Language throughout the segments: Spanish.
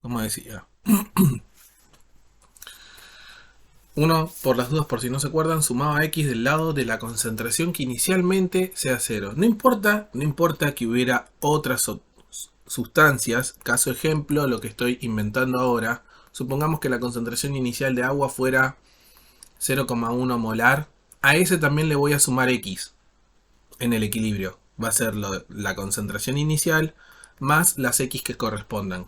como decía. Uno, por las dudas, por si no se acuerdan, sumaba x del lado de la concentración que inicialmente sea cero. No importa que hubiera otras sustancias. Caso ejemplo, lo que estoy inventando ahora. Supongamos que la concentración inicial de agua fuera 0,1 molar. A ese también le voy a sumar x en el equilibrio. Va a ser la concentración inicial más las x que correspondan.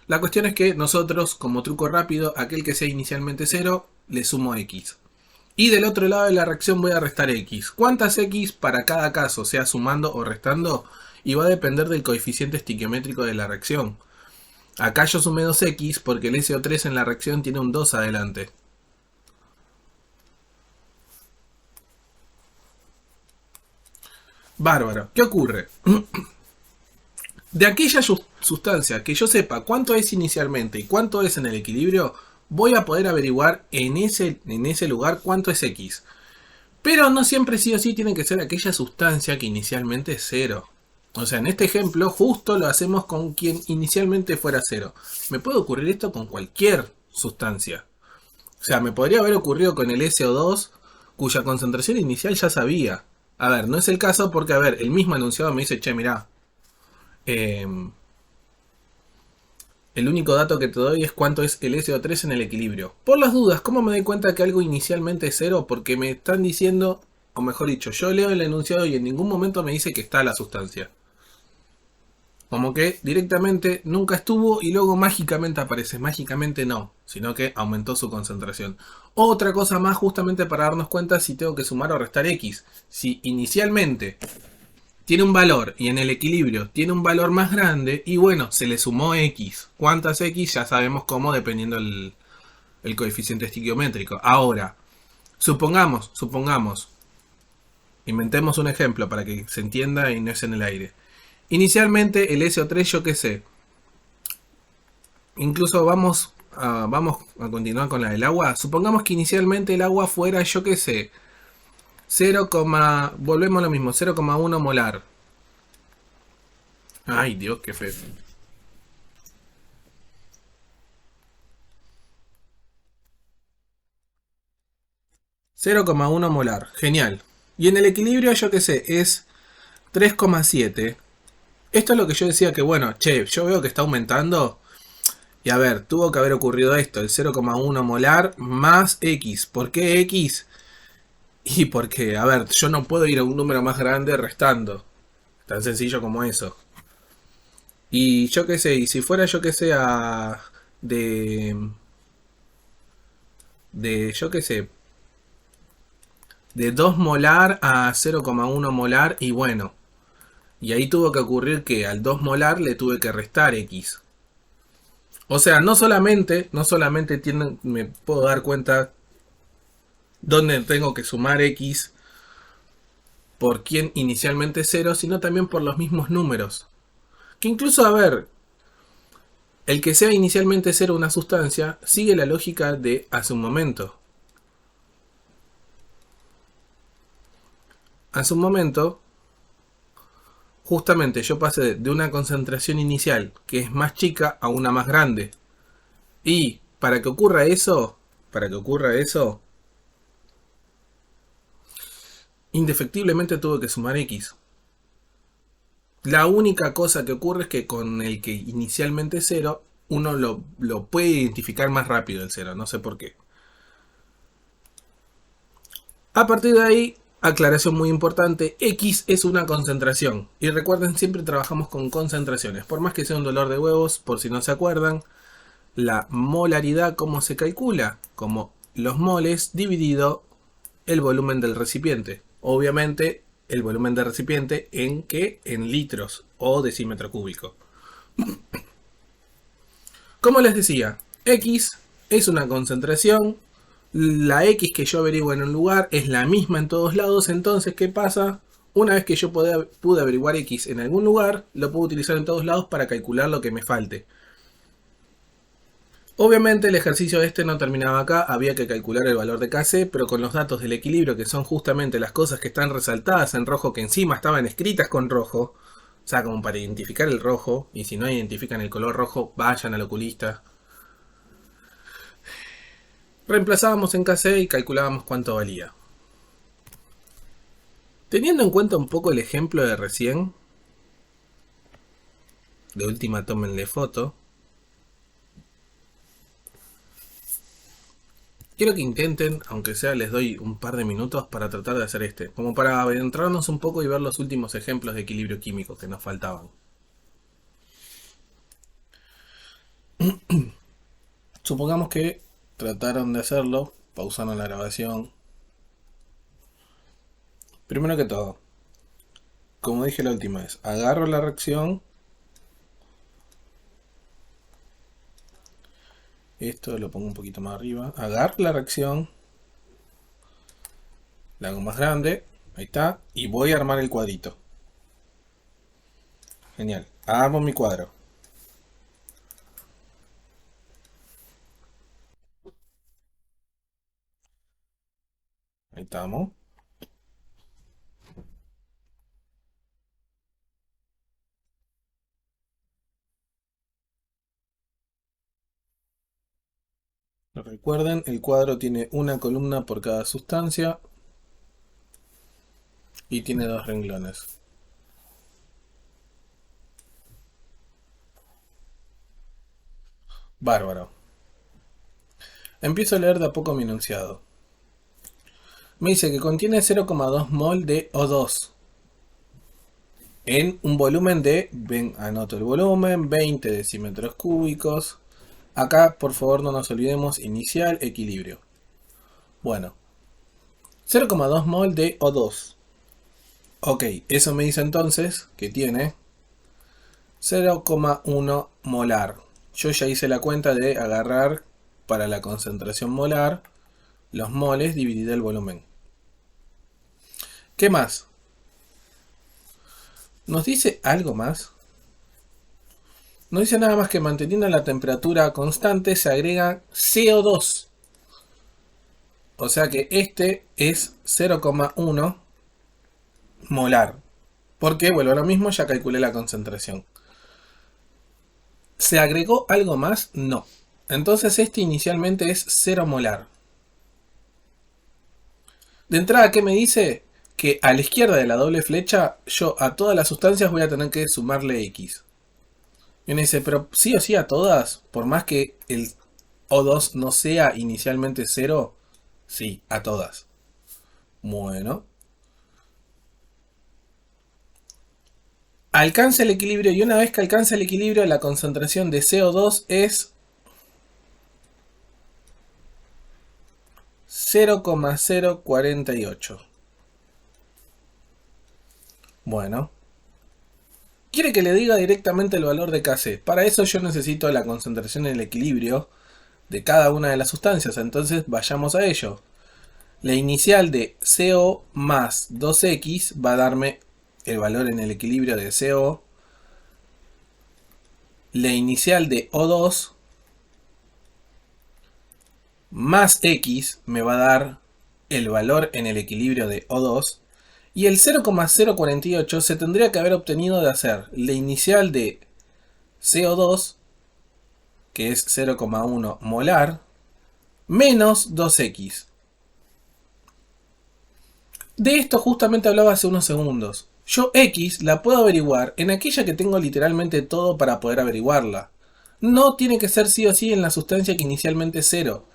La cuestión es que nosotros, como truco rápido, aquel que sea inicialmente 0, le sumo x. Y del otro lado de la reacción voy a restar x. ¿Cuántas x para cada caso, sea sumando o restando? Y va a depender del coeficiente estequiométrico de la reacción. Acá yo sumé 2x porque el SO3 en la reacción tiene un 2 adelante. Bárbaro. ¿Qué ocurre? De aquella sustancia que yo sepa cuánto es inicialmente y cuánto es en el equilibrio, voy a poder averiguar en ese lugar cuánto es x. Pero no siempre sí o sí tiene que ser aquella sustancia que inicialmente es 0. O sea, en este ejemplo justo lo hacemos con quien inicialmente fuera 0. Me puede ocurrir esto con cualquier sustancia. O sea, me podría haber ocurrido con el SO2, cuya concentración inicial ya sabía. A ver, no es el caso porque, a ver, el mismo enunciado me dice, che, mirá, eh, el único dato que te doy es cuánto es el SO3 en el equilibrio. Por las dudas, ¿cómo me doy cuenta que algo inicialmente es 0? Porque me están diciendo, o mejor dicho, yo leo el enunciado y en ningún momento me dice que está la sustancia. Como que directamente nunca estuvo y luego mágicamente aparece. Mágicamente no, sino que aumentó su concentración. Otra cosa más justamente para darnos cuenta si tengo que sumar o restar x. Si inicialmente tiene un valor y en el equilibrio tiene un valor más grande, y bueno, se le sumó x. ¿Cuántas x? Ya sabemos cómo dependiendo el coeficiente estequiométrico. Ahora, supongamos, inventemos un ejemplo para que se entienda y no es en el aire. Inicialmente el SO3 yo qué sé. Incluso vamos a continuar con la del agua. Supongamos que inicialmente el agua fuera yo qué sé. 0, volvemos a lo mismo, 0,1 molar. Ay Dios, qué feo. 0,1 molar, genial. Y en el equilibrio yo qué sé, es 3,7. Esto es lo que yo decía que bueno, che, yo veo que está aumentando. Y a ver, tuvo que haber ocurrido esto, el 0,1 molar más X. ¿Por qué X? Y porque, a ver, yo no puedo ir a un número más grande restando. Tan sencillo como eso. Y yo qué sé, y si fuera yo que sea de... yo qué sé, de 2 molar a 0,1 molar y bueno. Y ahí tuvo que ocurrir que al 2 molar le tuve que restar X. O sea, no solamente me puedo dar cuenta dónde tengo que sumar X por quien inicialmente es 0, sino también por los mismos números. Que incluso, a ver, el que sea inicialmente 0 una sustancia sigue la lógica de hace un momento. Hace un momento, justamente yo pasé de una concentración inicial que es más chica a una más grande. Y para que ocurra eso, indefectiblemente tuve que sumar X. La única cosa que ocurre es que con el que inicialmente es 0, uno lo puede identificar más rápido el 0, no sé por qué. A partir de ahí, aclaración muy importante, X es una concentración. Y recuerden, siempre trabajamos con concentraciones. Por más que sea un dolor de huevos, por si no se acuerdan, la molaridad, ¿cómo se calcula? Como los moles dividido el volumen del recipiente. Obviamente, el volumen del recipiente en ¿qué? En litros o decímetro cúbico. Como les decía, X es una concentración. La X que yo averiguo en un lugar es la misma en todos lados. Entonces, ¿qué pasa? Una vez que yo pude averiguar X en algún lugar, lo puedo utilizar en todos lados para calcular lo que me falte. Obviamente el ejercicio este no terminaba acá, había que calcular el valor de Kc, pero con los datos del equilibrio, que son justamente las cosas que están resaltadas en rojo, que encima estaban escritas con rojo, sea, como para identificar el rojo, y si no identifican el color rojo, vayan al oculista. Reemplazábamos en KC y calculábamos cuánto valía. Teniendo en cuenta un poco el ejemplo de recién, de última tómenle foto, quiero que intenten, aunque sea les doy un par de minutos para tratar de hacer como para adentrarnos un poco y ver los últimos ejemplos de equilibrio químico que nos faltaban. Supongamos que trataron de hacerlo, pausaron la grabación. Primero que todo, como dije la última vez, agarro la reacción. Esto lo pongo un poquito más arriba. Agarro la reacción. La hago más grande. Ahí está. Y voy a armar el cuadrito. Genial. Armo mi cuadro. Ahí estamos. Recuerden, el cuadro tiene una columna por cada sustancia y tiene dos renglones. Bárbaro. Empiezo a leer de a poco mi enunciado. Me dice que contiene 0,2 mol de O2 en un volumen de, ven, anoto el volumen, 20 decímetros cúbicos. Acá, por favor, no nos olvidemos, inicial, equilibrio. Bueno, 0,2 mol de O2. Ok, eso me dice entonces que tiene 0,1 molar. Yo ya hice la cuenta de agarrar para la concentración molar los moles dividido el volumen. ¿Qué más? ¿Nos dice algo más? No dice nada más que manteniendo la temperatura constante se agrega CO2. O sea que este es 0,1 molar. Porque, bueno, ahora mismo ya calculé la concentración. ¿Se agregó algo más? No. Entonces este inicialmente es 0 molar. De entrada, ¿qué me dice? Que a la izquierda de la doble flecha, yo a todas las sustancias voy a tener que sumarle X. Y uno dice, pero sí o sí a todas, por más que el O2 no sea inicialmente 0, sí, a todas. Bueno. Alcanza el equilibrio y una vez que alcanza el equilibrio, la concentración de CO2 es 0,048. Bueno. Quiere que le diga directamente el valor de Kc. Para eso yo necesito la concentración en el equilibrio de cada una de las sustancias. Entonces vayamos a ello. La inicial de CO más 2X va a darme el valor en el equilibrio de CO. La inicial de O2 más X me va a dar el valor en el equilibrio de O2. Y el 0,048 se tendría que haber obtenido de hacer la inicial de CO2, que es 0,1 molar, menos 2X. De esto justamente hablaba hace unos segundos. Yo X la puedo averiguar en aquella que tengo literalmente todo para poder averiguarla. No tiene que ser sí o sí en la sustancia que inicialmente es 0.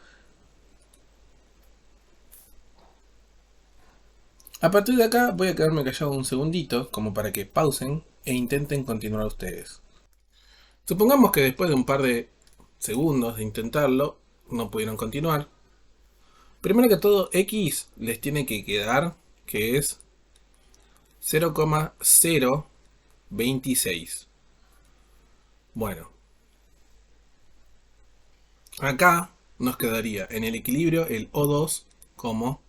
A partir de acá voy a quedarme callado un segundito, como para que pausen e intenten continuar ustedes. Supongamos que después de un par de segundos de intentarlo, no pudieron continuar. Primero que todo, X les tiene que quedar que es 0,026. Bueno, acá nos quedaría en el equilibrio el O2 como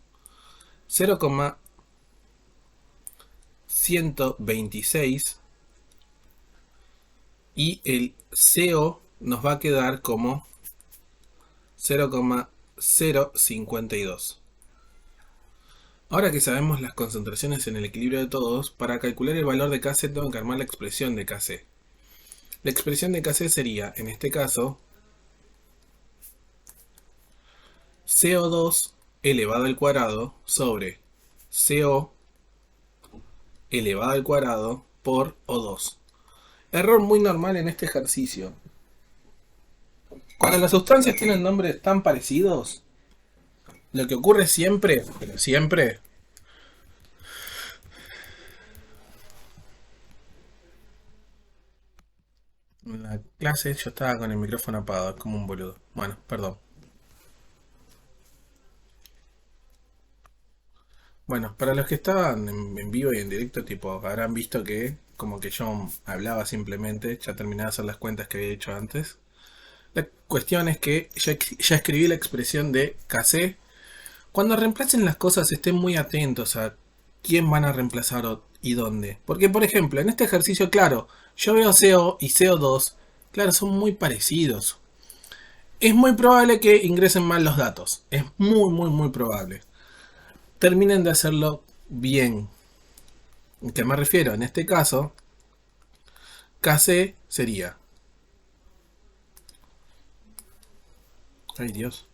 0,126 y el CO nos va a quedar como 0,052. Ahora que sabemos las concentraciones en el equilibrio de todos, para calcular el valor de Kc tengo que armar la expresión de Kc. La expresión de Kc sería, en este caso, CO2 elevado al cuadrado sobre CO elevado al cuadrado por O2. Error muy normal en este ejercicio. Cuando las sustancias tienen nombres tan parecidos, lo que ocurre siempre, pero siempre, en la clase yo estaba con el micrófono apagado, como un boludo. Bueno, perdón. Bueno, para los que estaban en vivo y en directo, tipo, habrán visto que como que yo hablaba simplemente, ya terminé de hacer las cuentas que había hecho antes. La cuestión es que ya escribí la expresión de Kc. Cuando reemplacen las cosas estén muy atentos a quién van a reemplazar y dónde. Porque, por ejemplo, en este ejercicio, claro, yo veo CO y CO2, claro, son muy parecidos. Es muy probable que ingresen mal los datos. Es muy, muy, muy probable. Terminen de hacerlo bien. ¿A qué me refiero? En este caso, Kc sería... Ay Dios.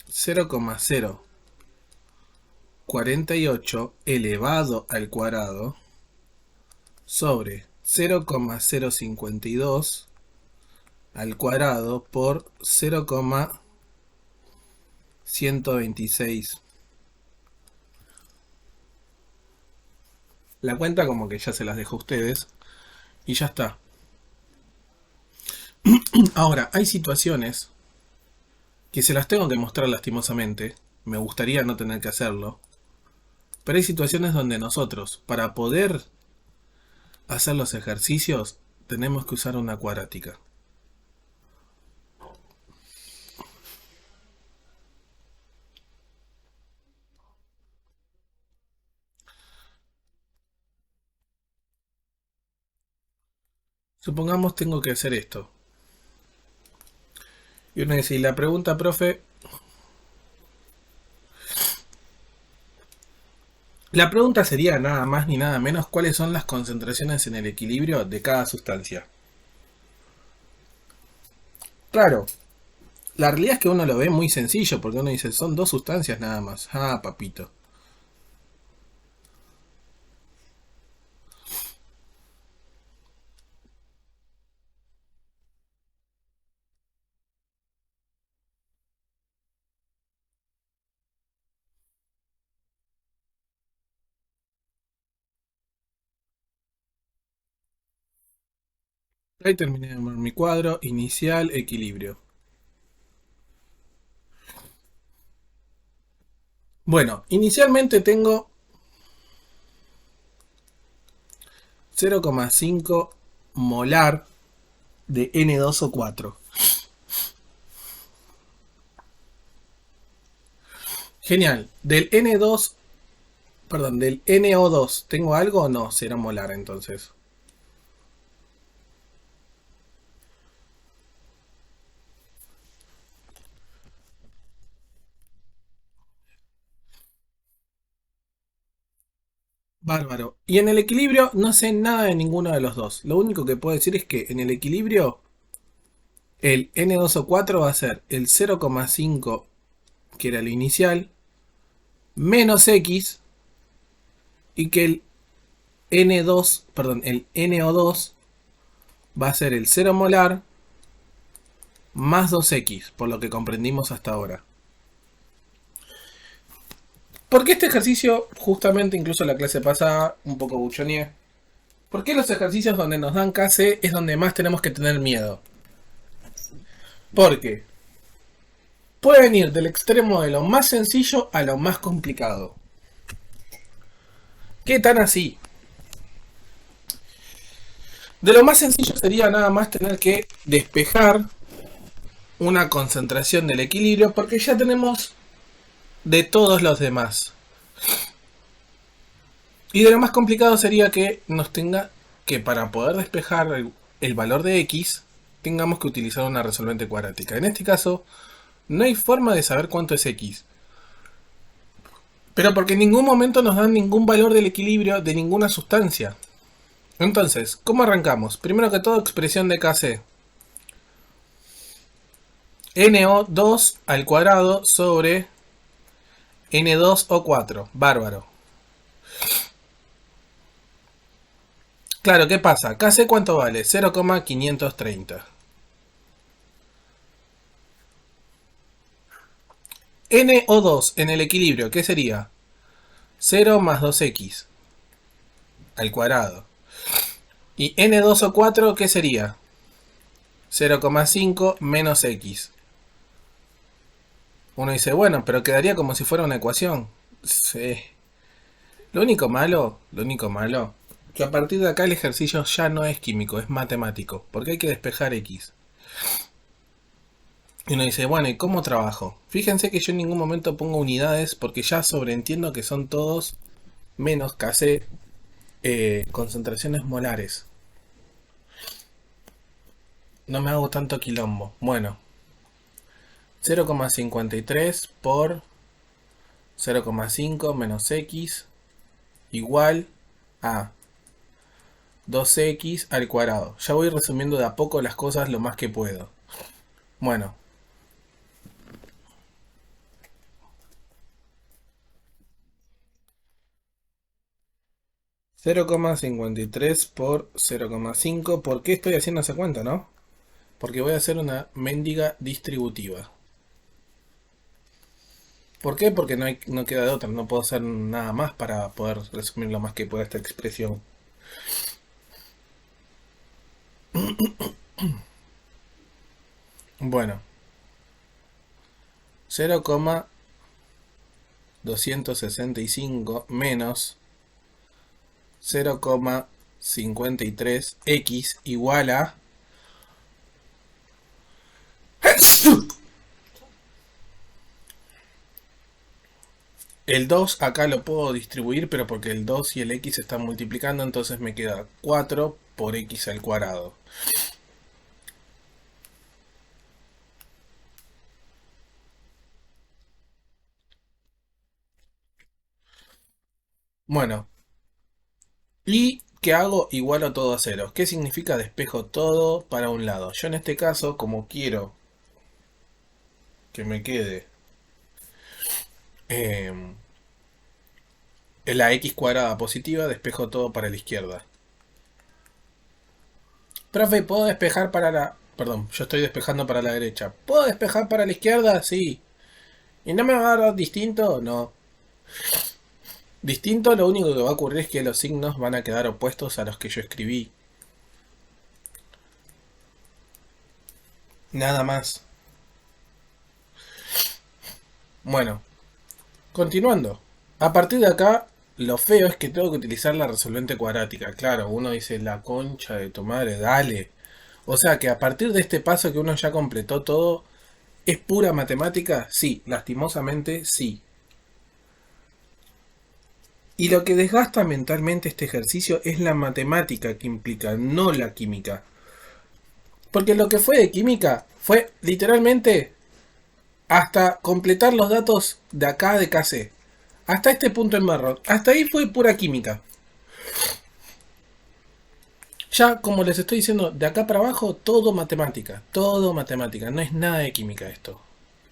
0,048 elevado al cuadrado sobre 0,052 al cuadrado por 0,126. La cuenta como que ya se las dejo a ustedes y ya está. Ahora, hay situaciones que se las tengo que mostrar lastimosamente. Me gustaría no tener que hacerlo. Pero hay situaciones donde nosotros, para poder hacer los ejercicios, tenemos que usar una cuadrática. Supongamos tengo que hacer esto. Y uno dice, y la pregunta, profe... La pregunta sería nada más ni nada menos cuáles son las concentraciones en el equilibrio de cada sustancia. Claro, la realidad es que uno lo ve muy sencillo porque uno dice, son dos sustancias nada más. Ah, papito. Ahí terminé de armar mi cuadro, inicial, equilibrio. Bueno, inicialmente tengo 0,5 molar de N2O4. Genial. Del N2, perdón, del NO2, ¿tengo algo o no? Será molar entonces. Bárbaro. Y en el equilibrio no sé nada de ninguno de los dos. Lo único que puedo decir es que en el equilibrio el N2O4 va a ser el 0,5, que era el inicial, menos X, y que el N2, perdón, el NO2 va a ser el 0 molar más 2X, por lo que comprendimos hasta ahora. Porque este ejercicio, justamente incluso la clase pasada, un poco buchoneé. ¿Por qué los ejercicios donde nos dan Kc es donde más tenemos que tener miedo? Porque pueden ir del extremo de lo más sencillo a lo más complicado. ¿Qué tan así? De lo más sencillo sería nada más tener que despejar una concentración del equilibrio porque ya tenemos de todos los demás. Y de lo más complicado sería que nos tenga que para poder despejar el valor de X tengamos que utilizar una resolvente cuadrática. En este caso no hay forma de saber cuánto es X. Pero porque en ningún momento nos dan ningún valor del equilibrio de ninguna sustancia. Entonces, ¿cómo arrancamos? Primero que todo, expresión de Kc. NO2 al cuadrado sobre N2O4. Bárbaro. Claro, ¿qué pasa? Kc ¿cuánto vale? 0,530. NO2 en el equilibrio, ¿qué sería? 0 más 2x al cuadrado. Y N2O4, ¿qué sería? 0,5 menos x. Uno dice, bueno, pero quedaría como si fuera una ecuación. Sí. Lo único malo, que a partir de acá el ejercicio ya no es químico, es matemático, porque hay que despejar x. Y uno dice, bueno, ¿y cómo trabajo? Fíjense que yo en ningún momento pongo unidades porque ya sobreentiendo que son todos menos Kc concentraciones molares. No me hago tanto quilombo. Bueno, 0,53 por 0,5 menos x igual a 2x al cuadrado. Ya voy resumiendo de a poco las cosas lo más que puedo. Bueno, 0,53 por 0,5. ¿Por qué estoy haciendo esa cuenta, no? Porque voy a hacer una mendiga distributiva. ¿Por qué? Porque no queda de otra. No puedo hacer nada más para poder resumir lo más que pueda esta expresión. Bueno, 0,265 menos 0,53x igual a... El 2 acá lo puedo distribuir, pero porque el 2 y el x se están multiplicando, entonces me queda 4 por x al cuadrado. Bueno, ¿y qué hago? Igualo todo a cero. ¿Qué significa despejo todo para un lado? Yo en este caso, como quiero que me quede eh, la x cuadrada positiva, despejo todo para la izquierda. Profe, ¿puedo despejar para la... Perdón, yo estoy despejando para la derecha. ¿Puedo despejar para la izquierda? Sí. ¿Y no me va a dar distinto? No. Distinto, lo único que va a ocurrir es que los signos van a quedar opuestos a los que yo escribí. Nada más. Bueno, continuando. A partir de acá, lo feo es que tengo que utilizar la resolvente cuadrática. Claro, uno dice, la concha de tu madre, dale. O sea que a partir de este paso que uno ya completó todo, ¿es pura matemática? Sí, lastimosamente sí. Y lo que desgasta mentalmente este ejercicio es la matemática que implica, no la química. Porque lo que fue de química fue literalmente hasta completar los datos de acá de KC. Hasta este punto en marrón. Hasta ahí fue pura química. Ya, como les estoy diciendo, de acá para abajo, todo matemática. Todo matemática. No es nada de química esto.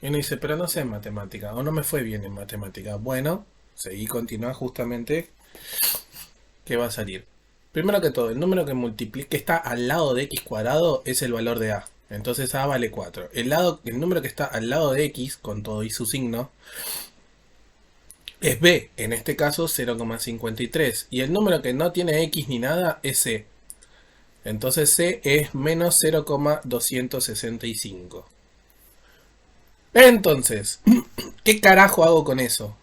Y uno dice, pero no sé en matemática. O no me fue bien en matemática. Bueno, seguí, continúa justamente. ¿Qué va a salir? Primero que todo, el número que multiplica, que está al lado de x cuadrado es el valor de a. Entonces a vale 4. El número que está al lado de x, con todo y su signo, es b. En este caso 0,53. Y el número que no tiene x ni nada es c. Entonces c es menos 0,265. Entonces, ¿qué carajo hago con eso?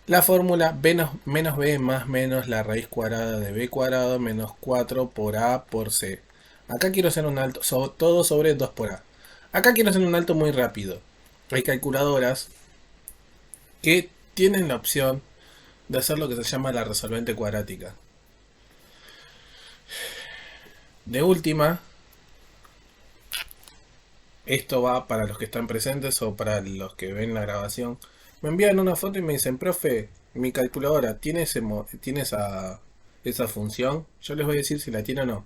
La fórmula menos b más menos la raíz cuadrada de b cuadrado menos 4 por a por c. Acá quiero hacer un alto, todo sobre 2 por a. Acá quiero hacer un alto muy rápido. Hay calculadoras que tienen la opción de hacer lo que se llama la resolvente cuadrática. De última, esto va para los que están presentes o para los que ven la grabación. Me envían una foto y me dicen, profe, mi calculadora tiene, tiene esa función. Yo les voy a decir si la tiene o no.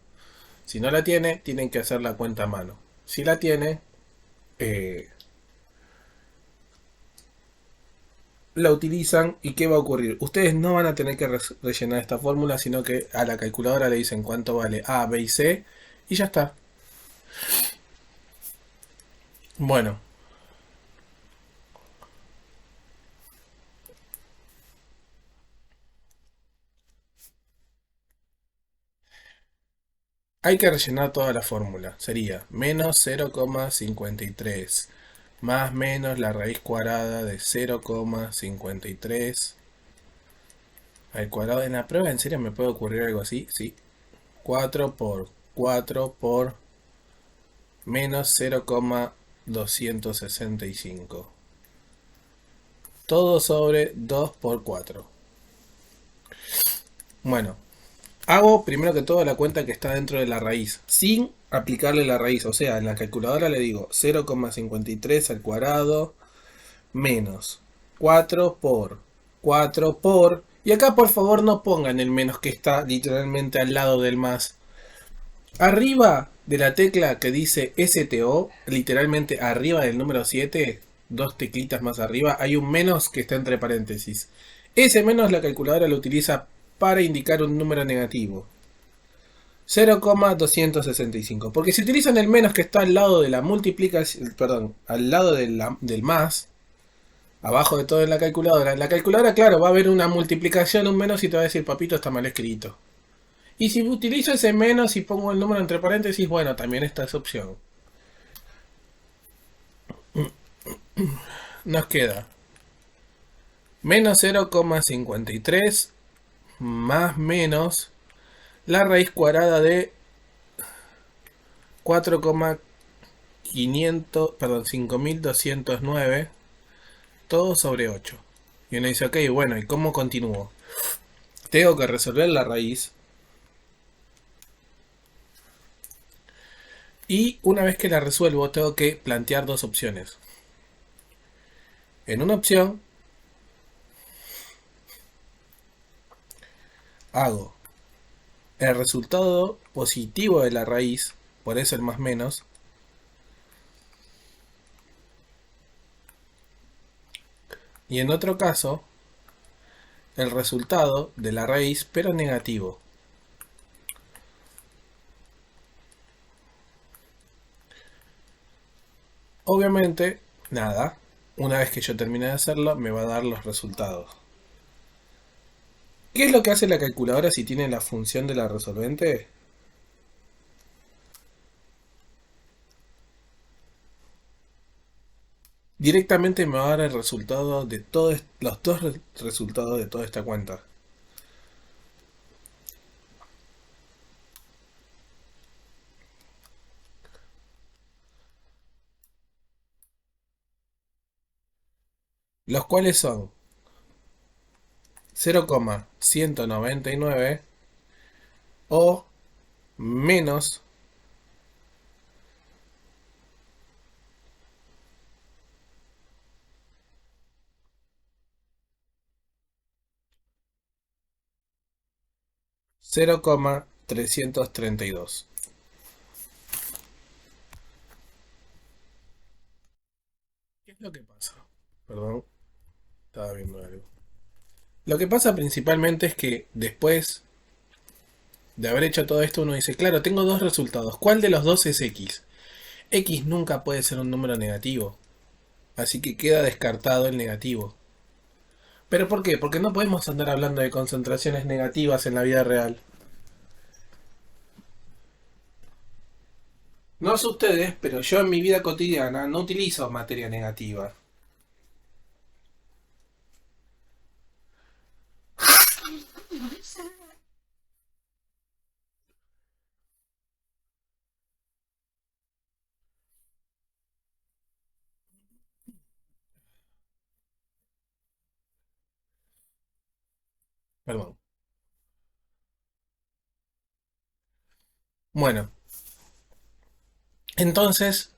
Si no la tiene, tienen que hacer la cuenta a mano. Si la tiene, eh, la utilizan y ¿qué va a ocurrir? Ustedes no van a tener que rellenar esta fórmula, sino que a la calculadora le dicen cuánto vale A, B y C y ya está. Bueno, hay que rellenar toda la fórmula. Sería menos 0,53 más menos la raíz cuadrada de 0,53 al cuadrado. En la prueba, ¿en serio me puede ocurrir algo así? Sí. 4 por 4 por menos 0,265. Todo sobre 2 por 4. Bueno, hago primero que todo la cuenta que está dentro de la raíz, sin aplicarle la raíz. O sea, en la calculadora le digo 0,53 al cuadrado menos 4 por 4 por... Y acá por favor no pongan el menos que está literalmente al lado del más. Arriba de la tecla que dice STO, literalmente arriba del número 7, dos teclitas más arriba, hay un menos que está entre paréntesis. Ese menos la calculadora lo utiliza para indicar un número negativo. 0,265. Porque si utilizan el menos que está al lado de la multiplicación, perdón, al lado del más, abajo de todo en la calculadora, claro, va a haber una multiplicación, un menos y te va a decir, papito, está mal escrito. Y si utilizo ese menos y pongo el número entre paréntesis, bueno, también está esa opción. Nos queda menos 0,53 más menos la raíz cuadrada de 4,500, perdón, 5209, todo sobre 8. Y uno dice, ok, bueno, ¿y cómo continúo? Tengo que resolver la raíz. Y una vez que la resuelvo, tengo que plantear dos opciones. En una opción, hago el resultado positivo de la raíz, por eso el más menos. Y en otro caso, el resultado de la raíz, pero negativo. Obviamente, nada. Una vez que yo termine de hacerlo, me va a dar los resultados. ¿Qué es lo que hace la calculadora si tiene la función de la resolvente? Directamente me va a dar el resultado de todos los dos resultados de toda esta cuenta. Los cuales son 0,199 o menos 0,332. ¿Qué es lo que pasa? Perdón, estaba viendo algo. Lo que pasa principalmente es que después de haber hecho todo esto uno dice, claro, tengo dos resultados. ¿Cuál de los dos es X? X nunca puede ser un número negativo. Así que queda descartado el negativo. ¿Pero por qué? Porque no podemos andar hablando de concentraciones negativas en la vida real. No sé ustedes, pero yo en mi vida cotidiana no utilizo materia negativa. Perdón. Bueno, entonces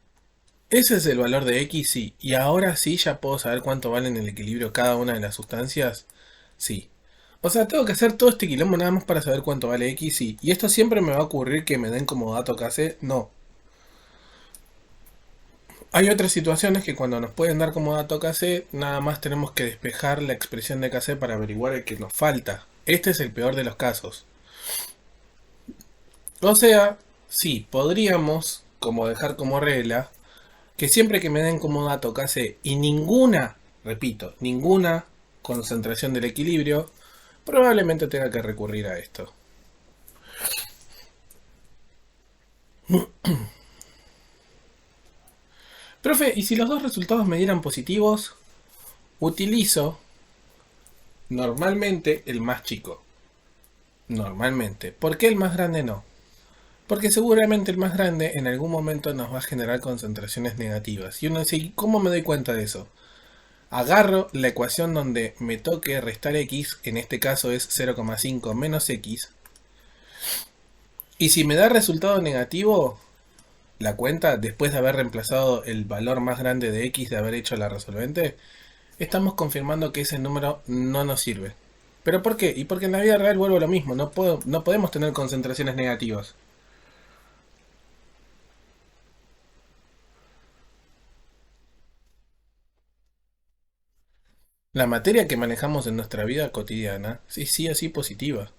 Ese es el valor de X, sí. Y ahora sí ya puedo saber cuánto vale en el equilibrio cada una de las sustancias. Sí. O sea, tengo que hacer todo este quilombo nada más para saber cuánto vale X, sí. ¿Y esto siempre me va a ocurrir que me den como dato KC? No. Hay otras situaciones que cuando nos pueden dar como dato KC, nada más tenemos que despejar la expresión de KC para averiguar el que nos falta. Este es el peor de los casos. O sea, sí, podríamos como dejar como regla que siempre que me den como dato KC y ninguna, repito, ninguna concentración del equilibrio, probablemente tenga que recurrir a esto. Profe, ¿y si los dos resultados me dieran positivos? Utilizo normalmente el más chico. Normalmente. ¿Por qué el más grande no? Porque seguramente el más grande en algún momento nos va a generar concentraciones negativas. Y uno dice, ¿cómo me doy cuenta de eso? Agarro la ecuación donde me toque restar x, en este caso es 0,5 menos x. Y si me da resultado negativo, la cuenta, después de haber reemplazado el valor más grande de x de haber hecho la resolvente, estamos confirmando que ese número no nos sirve. ¿Pero por qué? Y porque en la vida real vuelvo a lo mismo, no podemos tener concentraciones negativas. La materia que manejamos en nuestra vida cotidiana sí, sí, así positiva.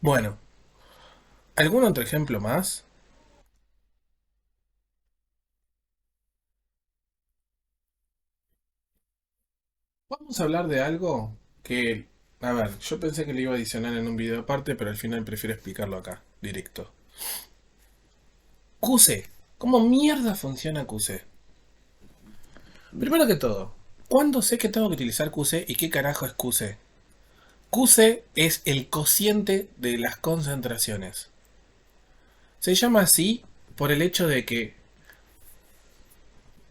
Bueno, ¿algún otro ejemplo más? Vamos a hablar de algo que, a ver, yo pensé que lo iba a adicionar en un video aparte, pero al final prefiero explicarlo acá, directo. QC. ¿Cómo mierda funciona QC? Primero que todo, ¿cuándo sé que tengo que utilizar QC y qué carajo es QC? QC es el cociente de las concentraciones. Se llama así por el hecho de que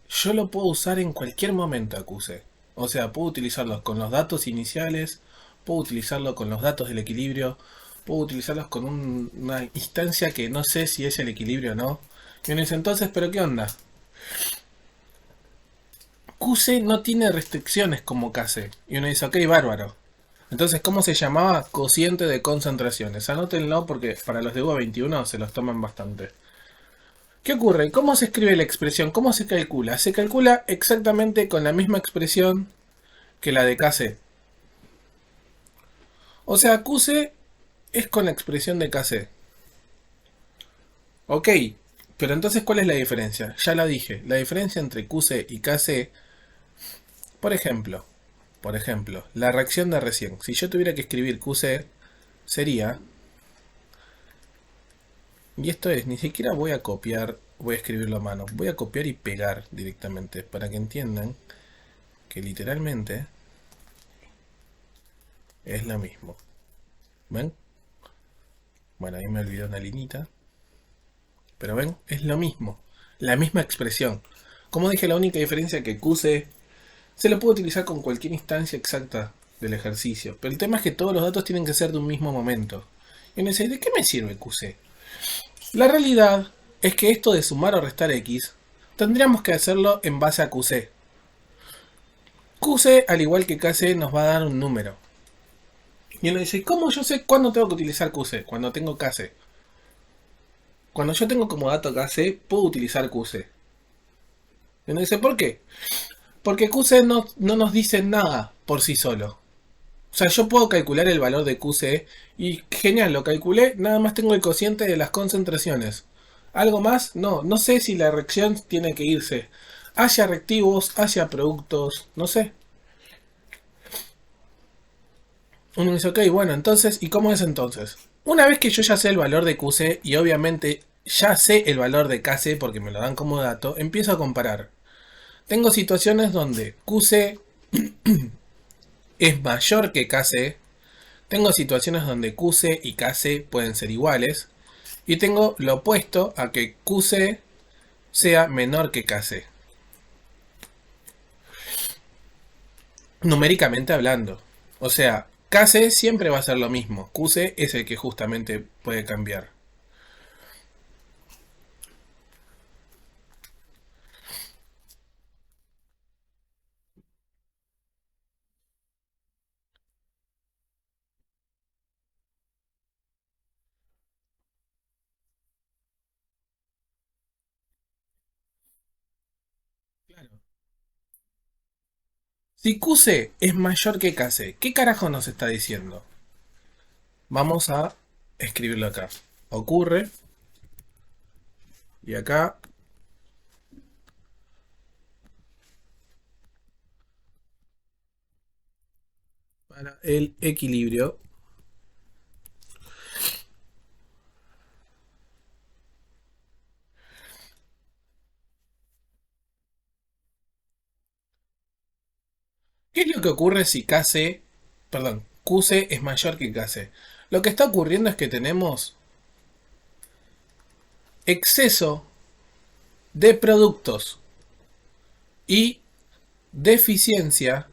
yo lo puedo usar en cualquier momento a QC. O sea, puedo utilizarlos con los datos iniciales, puedo utilizarlo con los datos del equilibrio, puedo utilizarlos con una instancia que no sé si es el equilibrio o no. Y uno dice, entonces, ¿pero qué onda? QC no tiene restricciones como KC. Y uno dice, ok, bárbaro. Entonces, ¿cómo se llamaba? Cociente de concentraciones. Anótenlo porque para los de UA21 se los toman bastante. ¿Qué ocurre? ¿Cómo se escribe la expresión? ¿Cómo se calcula? Se calcula exactamente con la misma expresión que la de KC. O sea, QC es con la expresión de KC. Ok, pero entonces ¿cuál es la diferencia? Ya la dije. La diferencia entre QC y KC, por ejemplo, la reacción de recién. Si yo tuviera que escribir QC, sería... Y esto es, ni siquiera voy a copiar, voy a escribirlo a mano. Voy a copiar y pegar directamente para que entiendan que literalmente es lo mismo. ¿Ven? Bueno, ahí me olvidé una linita. Pero ven, es lo mismo. La misma expresión. Como dije, la única diferencia es que QC se lo puede utilizar con cualquier instancia exacta del ejercicio. Pero el tema es que todos los datos tienen que ser de un mismo momento. Y uno dice, ¿de qué me sirve QC? La realidad es que esto de sumar o restar X, tendríamos que hacerlo en base a QC. QC, al igual que KC, nos va a dar un número. Y uno dice, ¿cómo yo sé cuándo tengo que utilizar QC? Cuando tengo KC. Cuando yo tengo como dato KC, puedo utilizar QC. Y uno dice, ¿por qué? Porque QC no nos dice nada por sí solo. O sea, yo puedo calcular el valor de QC y genial, lo calculé, nada más tengo el cociente de las concentraciones. ¿Algo más? No, no sé si la reacción tiene que irse hacia reactivos, hacia productos, no sé. Uno dice, ok, bueno, entonces, ¿y cómo es entonces? Una vez que yo ya sé el valor de QC y obviamente ya sé el valor de KC porque me lo dan como dato, empiezo a comparar. Tengo situaciones donde QC es mayor que KC. Tengo situaciones donde QC y KC pueden ser iguales. Y tengo lo opuesto a que QC sea menor que KC. Numéricamente hablando. O sea, KC siempre va a ser lo mismo. QC es el que justamente puede cambiar. Si QC es mayor que KC, ¿qué carajo nos está diciendo? Vamos a escribirlo acá. Ocurre, y acá, para el equilibrio. ¿Qué es lo que ocurre si KC, perdón, QC es mayor que KC? Lo que está ocurriendo es que tenemos exceso de productos y deficiencia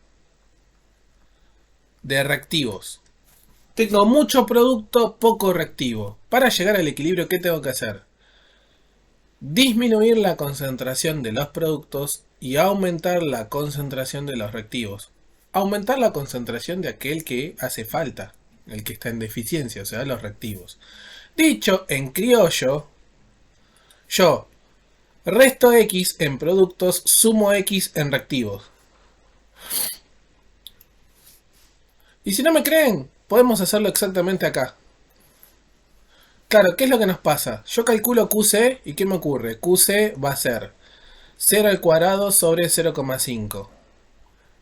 de reactivos. Tengo mucho producto, poco reactivo. Para llegar al equilibrio, ¿qué tengo que hacer? Disminuir la concentración de los productos y aumentar la concentración de los reactivos. Aumentar la concentración de aquel que hace falta, el que está en deficiencia, o sea, los reactivos. Dicho en criollo, yo resto X en productos, sumo X en reactivos. Y si no me creen, podemos hacerlo exactamente acá. Claro, ¿qué es lo que nos pasa? Yo calculo QC y ¿qué me ocurre? QC va a ser 0 al cuadrado sobre 0,5.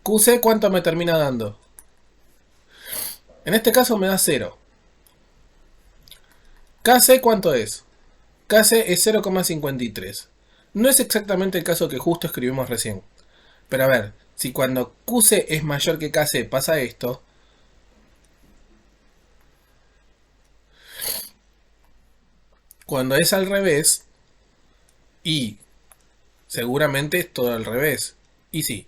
QC, ¿cuánto me termina dando? En este caso me da 0. KC, ¿cuánto es? KC es 0,53. No es exactamente el caso que justo escribimos recién. Pero a ver, si cuando QC es mayor que KC pasa esto, cuando es al revés, y seguramente es todo al revés. Y sí.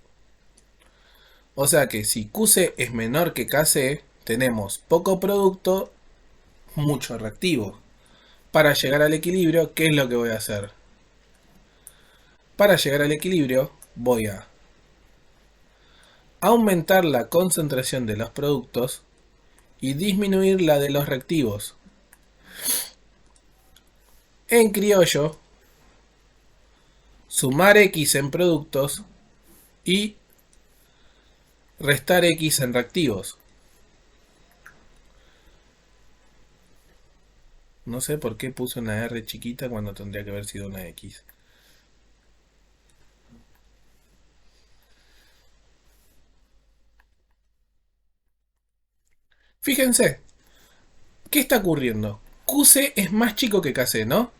O sea que si QC es menor que KC, tenemos poco producto, mucho reactivo. Para llegar al equilibrio, ¿qué es lo que voy a hacer? Para llegar al equilibrio, voy a aumentar la concentración de los productos y disminuir la de los reactivos. En criollo, sumar X en productos y restar X en reactivos. No sé por qué puse una R chiquita cuando tendría que haber sido una X. Fíjense, ¿qué está ocurriendo? QC es más chico que KC, ¿no?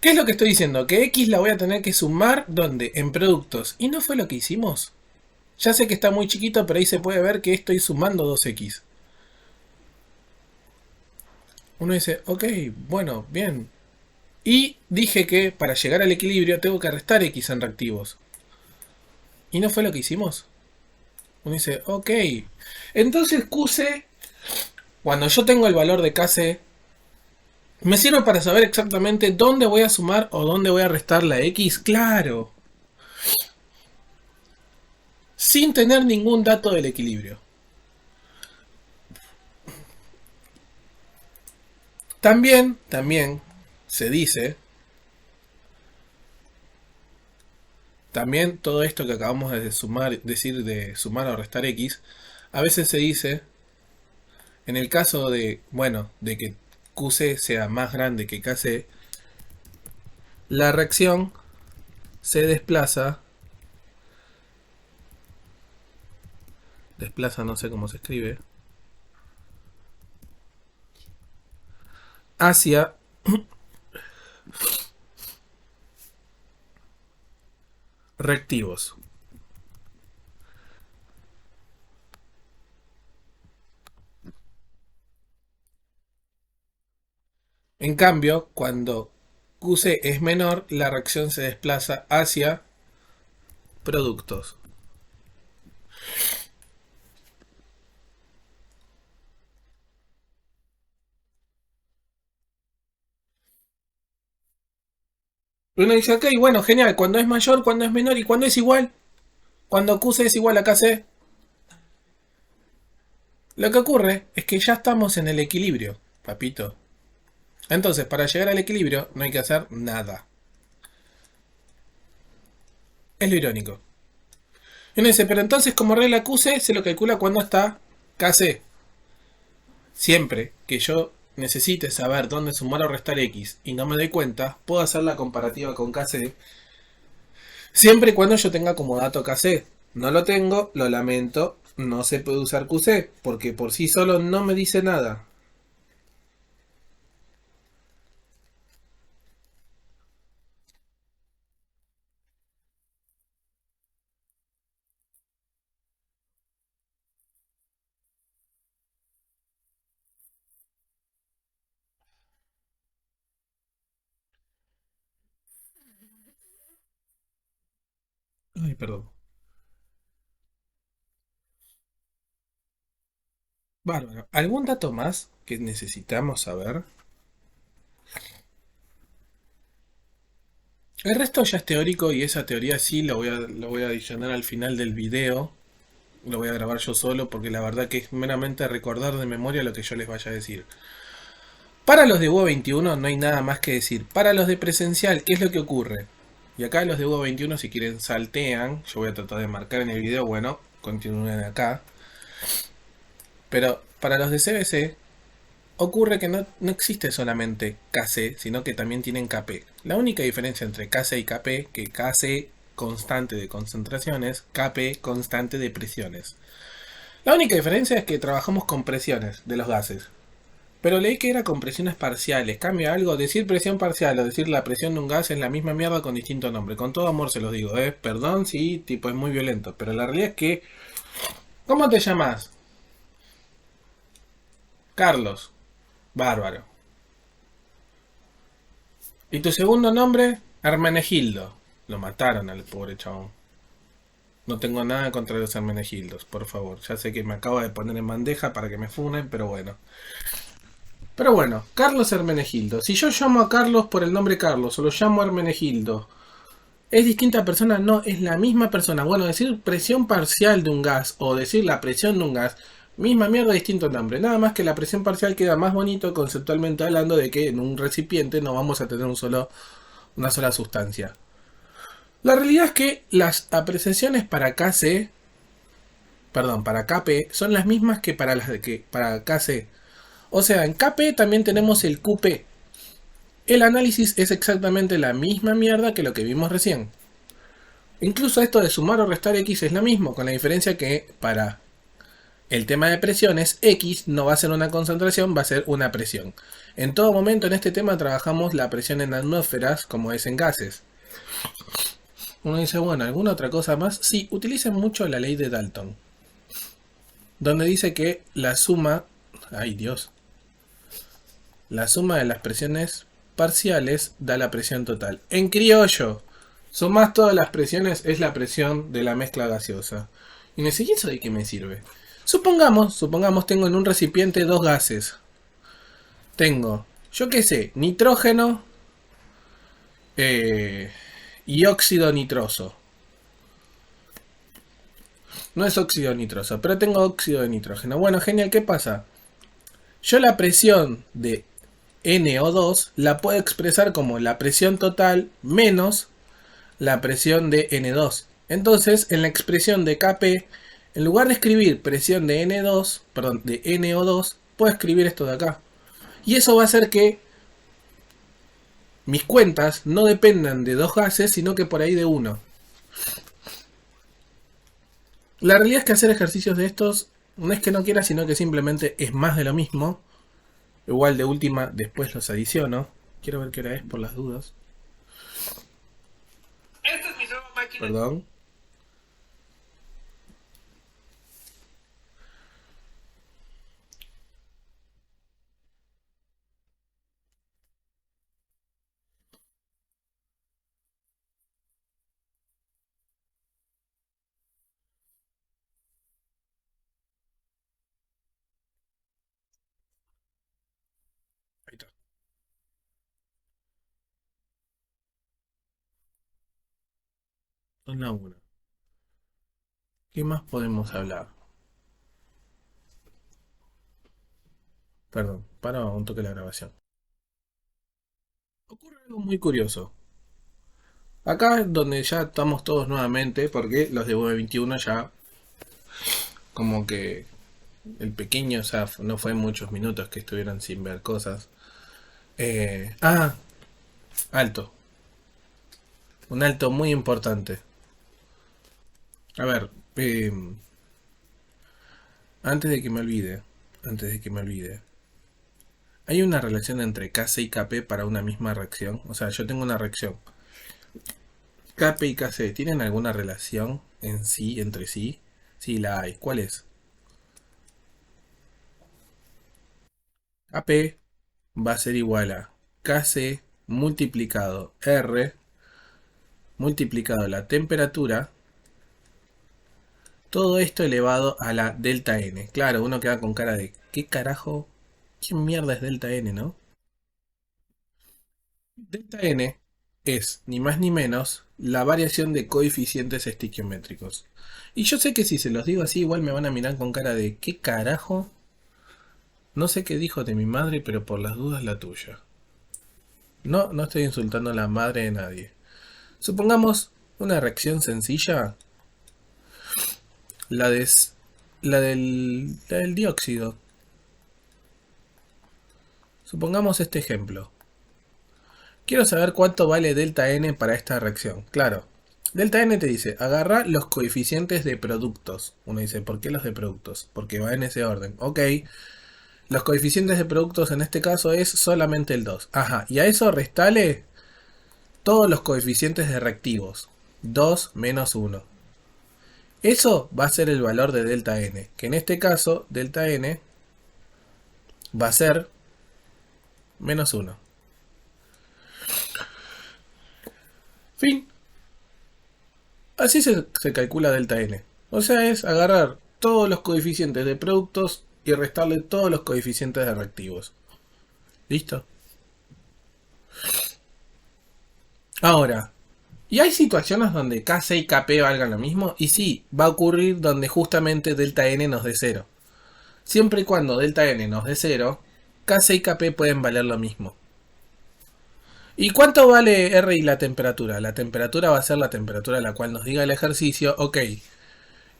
¿Qué es lo que estoy diciendo? Que X la voy a tener que sumar, ¿dónde? En productos. ¿Y no fue lo que hicimos? Ya sé que está muy chiquito, pero ahí se puede ver que estoy sumando 2X. Uno dice, ok, bueno, bien. Y dije que para llegar al equilibrio tengo que restar X en reactivos. ¿Y no fue lo que hicimos? Uno dice, ok. Entonces QC, cuando yo tengo el valor de KC, me sirve para saber exactamente dónde voy a sumar o dónde voy a restar la X. Claro. Sin tener ningún dato del equilibrio. También se dice, también todo esto que acabamos de sumar, decir de sumar o restar X, a veces se dice, en el caso de, bueno, de que QC sea más grande que KC, la reacción se desplaza no sé cómo se escribe, hacia reactivos. En cambio, cuando QC es menor, la reacción se desplaza hacia productos. Uno dice, ok, bueno, genial, cuando es mayor, cuando es menor y cuando es igual. Cuando QC es igual a KC. Lo que ocurre es que ya estamos en el equilibrio, papito. Entonces, para llegar al equilibrio no hay que hacer nada. Es lo irónico. Y uno dice, pero entonces como regla QC se lo calcula cuando está KC. Siempre que yo necesite saber dónde sumar o restar X y no me doy cuenta, puedo hacer la comparativa con KC siempre y cuando yo tenga como dato KC. No lo tengo, lo lamento, no se puede usar QC porque por sí solo no me dice nada. Ay, perdón. Bárbaro. ¿Algún dato más que necesitamos saber? El resto ya es teórico y esa teoría sí lo voy a adicionar al final del video. Lo voy a grabar yo solo porque la verdad que es meramente recordar de memoria lo que yo les vaya a decir. Para los de UE21 no hay nada más que decir. Para los de presencial, ¿qué es lo que ocurre? Y acá los de UE21 si quieren saltean. Yo voy a tratar de marcar en el video, bueno, continúen acá. Pero para los de CBC ocurre que no existe solamente KC, sino que también tienen KP. La única diferencia entre KC y KP, que KC constante de concentraciones, KP constante de presiones. La única diferencia es que trabajamos con presiones de los gases. Pero leí que era con presiones parciales. ¿Cambia algo? Decir presión parcial o decir la presión de un gas es la misma mierda con distinto nombre. Con todo amor se los digo, ¿eh? Perdón si tipo es muy violento. Pero la realidad es que... ¿Cómo te llamas? Carlos. Bárbaro. ¿Y tu segundo nombre? Hermenegildo. Lo mataron al pobre chabón. No tengo nada contra los Hermenegildos, por favor. Ya sé que me acabo de poner en bandeja para que me funen, pero bueno. Pero bueno, Carlos Hermenegildo. Si yo llamo a Carlos por el nombre Carlos o lo llamo Hermenegildo, ¿es distinta persona? No, es la misma persona. Bueno, decir presión parcial de un gas o decir la presión de un gas, misma mierda, distinto nombre. Nada más que la presión parcial queda más bonito conceptualmente hablando de que en un recipiente no vamos a tener una sola sustancia. La realidad es que las apreciaciones para KC, perdón, para KP son las mismas que para las de que para KC. O sea, en KP también tenemos el QP. El análisis es exactamente la misma mierda que lo que vimos recién. Incluso esto de sumar o restar X es lo mismo, con la diferencia que para el tema de presiones, X no va a ser una concentración, va a ser una presión. En todo momento en este tema trabajamos la presión en atmósferas como es en gases. Uno dice, bueno, ¿alguna otra cosa más? Sí, utilicen mucho la ley de Dalton, donde dice que la suma, ay Dios, la suma de las presiones parciales da la presión total. En criollo, sumás todas las presiones es la presión de la mezcla gaseosa. Y me dice, ¿y eso de qué me sirve? Supongamos tengo en un recipiente dos gases. Tengo, yo qué sé, nitrógeno eh, y óxido nitroso. No es óxido nitroso, pero tengo óxido de nitrógeno. Bueno, genial, ¿qué pasa? Yo la presión de NO2 la puedo expresar como la presión total menos la presión de N2. Entonces, en la expresión de Kp, en lugar de escribir presión de N2, perdón, de NO2, puedo escribir esto de acá. Y eso va a hacer que mis cuentas no dependan de dos gases, sino que por ahí de uno. La realidad es que hacer ejercicios de estos no es que no quiera, sino que simplemente es más de lo mismo. Igual de última, después los adiciono. Quiero ver qué hora es por las dudas. Esta es mi nueva máquina. Perdón. Ahí está. Son la una. ¿Qué más podemos hablar? Perdón, para un toque la grabación. Ocurre algo muy curioso. Acá es donde ya estamos todos nuevamente, porque los de V21 ya como que el pequeño, o sea, no fue muchos minutos que estuvieron sin ver cosas. Ah, alto. Un alto muy importante. A ver, antes de que me olvide, antes de que me olvide. ¿Hay una relación entre Kc y Kp para una misma reacción? O sea, yo tengo una reacción. Kp y Kc, ¿tienen alguna relación en sí, entre sí? Sí, la hay. ¿Cuál es? Kp va a ser igual a Kc multiplicado R multiplicado la temperatura. Todo esto elevado a la delta n. Claro, uno queda con cara de ¿qué carajo? ¿Quién mierda es delta n, no? Delta n es ni más ni menos la variación de coeficientes estiquiométricos. Y yo sé que si se los digo así, igual me van a mirar con cara de ¿qué carajo? No sé qué dijo de mi madre, pero por las dudas la tuya. No, no estoy insultando a la madre de nadie. Supongamos una reacción sencilla, la, de, la del dióxido. Supongamos este ejemplo. Quiero saber cuánto vale delta n para esta reacción. Claro, delta n te dice, agarra los coeficientes de productos. Uno dice, ¿por qué los de productos? Porque va en ese orden. Ok, los coeficientes de productos en este caso es solamente el 2. Ajá, y a eso restale todos los coeficientes de reactivos. 2 menos 1. Eso va a ser el valor de delta n, que en este caso delta n va a ser menos 1. Fin. Así se calcula delta n. O sea, es agarrar todos los coeficientes de productos y restarle todos los coeficientes de reactivos. ¿Listo? Ahora, ¿y hay situaciones donde Kc y Kp valgan lo mismo? Y sí, va a ocurrir donde justamente delta n nos dé 0. Siempre y cuando delta n nos dé 0, Kc y Kp pueden valer lo mismo. ¿Y cuánto vale R y la temperatura? La temperatura va a ser la temperatura a la cual nos diga el ejercicio. Ok,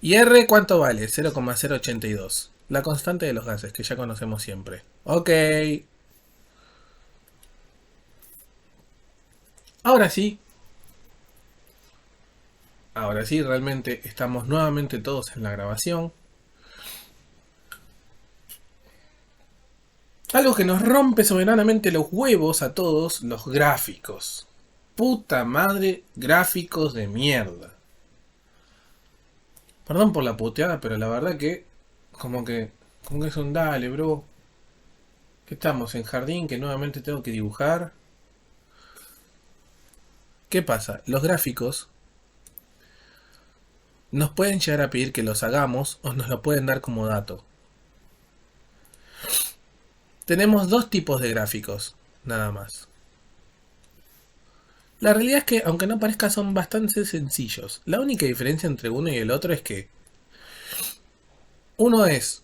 ¿y R cuánto vale? 0,082. La constante de los gases, que ya conocemos siempre. Ok. Ahora sí. Ahora sí, realmente estamos nuevamente todos en la grabación. Algo que nos rompe soberanamente los huevos a todos, los gráficos. Puta madre, gráficos de mierda. Perdón por la puteada, pero la verdad que... Como que... Como que es un dale, bro. Que estamos en jardín, que nuevamente tengo que dibujar. ¿Qué pasa? Los gráficos nos pueden llegar a pedir que los hagamos o nos lo pueden dar como dato. Tenemos dos tipos de gráficos, nada más. La realidad es que, aunque no parezca, son bastante sencillos. La única diferencia entre uno y el otro es que uno es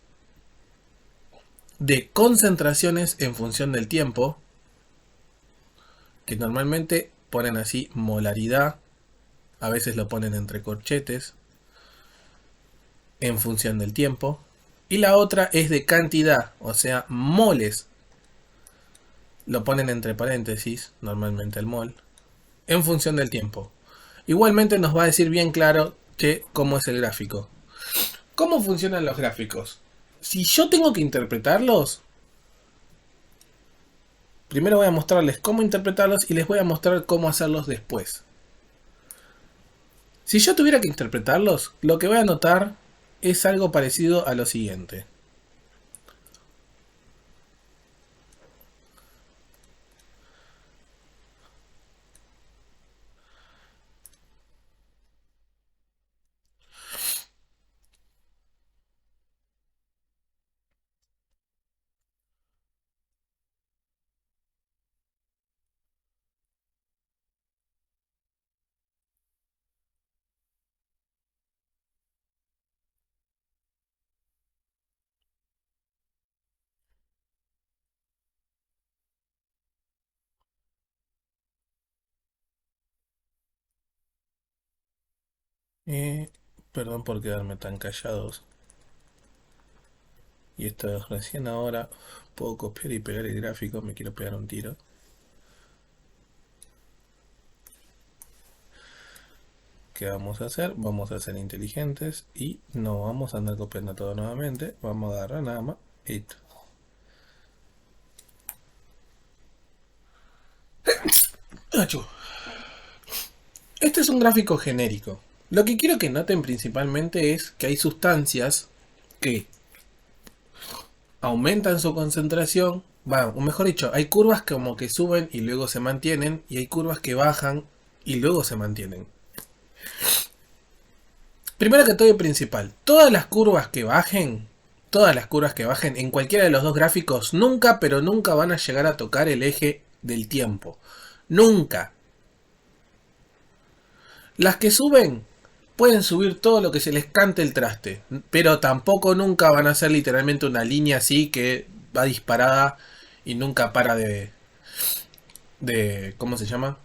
de concentraciones en función del tiempo, que normalmente ponen así molaridad, a veces lo ponen entre corchetes, en función del tiempo. Y la otra es de cantidad, o sea, moles, lo ponen entre paréntesis, normalmente el mol, en función del tiempo. Igualmente nos va a decir bien claro que cómo es el gráfico. ¿Cómo funcionan los gráficos? Si yo tengo que interpretarlos, primero voy a mostrarles cómo interpretarlos y les voy a mostrar cómo hacerlos después. Si yo tuviera que interpretarlos, lo que voy a notar es algo parecido a lo siguiente. Eh, Perdón por quedarme tan callados. Y esto es recién ahora. Puedo copiar y pegar el gráfico. Me quiero pegar un tiro. ¿Qué vamos a hacer? Vamos a ser inteligentes y no vamos a andar copiando todo nuevamente. Vamos a agarrar nada más. Esto. Achú. Este es un gráfico genérico. Lo que quiero que noten principalmente es que hay sustancias que aumentan su concentración. O mejor dicho, hay curvas como que suben y luego se mantienen, y hay curvas que bajan y luego se mantienen. Primero que todo y principal, todas las curvas que bajen en cualquiera de los dos gráficos, nunca, pero nunca van a llegar a tocar el eje del tiempo. Nunca. Las que suben pueden subir todo lo que se les cante el traste, pero tampoco nunca van a ser literalmente una línea así que va disparada y nunca para de ¿cómo se llama?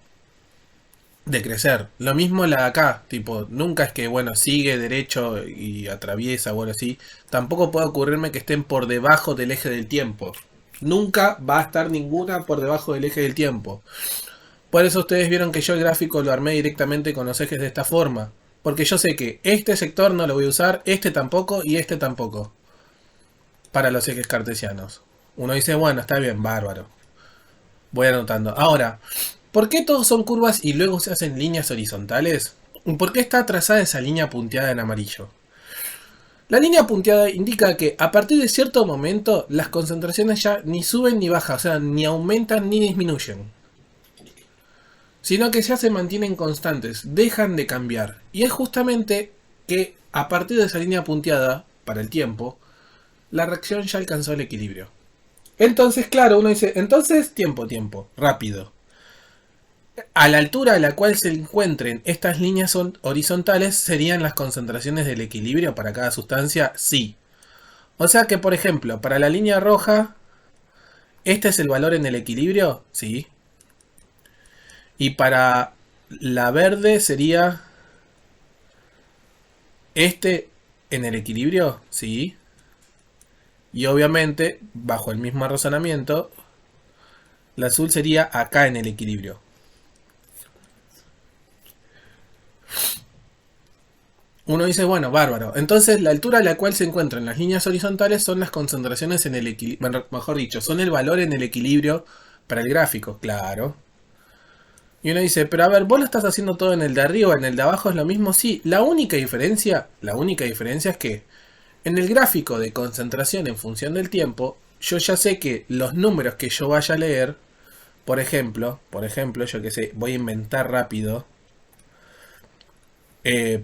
De crecer. Lo mismo la de acá, tipo, nunca es que, bueno, sigue derecho y atraviesa o algo así. Tampoco puede ocurrirme que estén por debajo del eje del tiempo. Nunca va a estar ninguna por debajo del eje del tiempo. Por eso ustedes vieron que yo el gráfico lo armé directamente con los ejes de esta forma. Porque yo sé que este sector no lo voy a usar, este tampoco y este tampoco. Para los ejes cartesianos. Uno dice, bueno, está bien, bárbaro. Voy anotando. Ahora, ¿por qué todos son curvas y luego se hacen líneas horizontales? ¿Por qué está trazada esa línea punteada en amarillo? La línea punteada indica que a partir de cierto momento las concentraciones ya ni suben ni bajan, o sea, ni aumentan ni disminuyen, sino que ya se mantienen constantes, dejan de cambiar. Y es justamente que a partir de esa línea punteada, para el tiempo, la reacción ya alcanzó el equilibrio. Entonces, claro, uno dice, entonces tiempo, rápido. A la altura a la cual se encuentren estas líneas horizontales serían las concentraciones del equilibrio para cada sustancia, sí. O sea que, por ejemplo, para la línea roja, este es el valor en el equilibrio, sí. Y para la verde sería este en el equilibrio, sí. Y obviamente, bajo el mismo razonamiento, la azul sería acá en el equilibrio. Uno dice, bueno, bárbaro. Entonces, la altura a la cual se encuentran las líneas horizontales son las concentraciones en el equilibrio. Mejor dicho, son el valor en el equilibrio para el gráfico, claro. Y uno dice, pero a ver, vos lo estás haciendo todo en el de arriba, en el de abajo es lo mismo. Sí, la única diferencia es que en el gráfico de concentración en función del tiempo, yo ya sé que los números que yo vaya a leer, por ejemplo, yo que sé, voy a inventar rápido.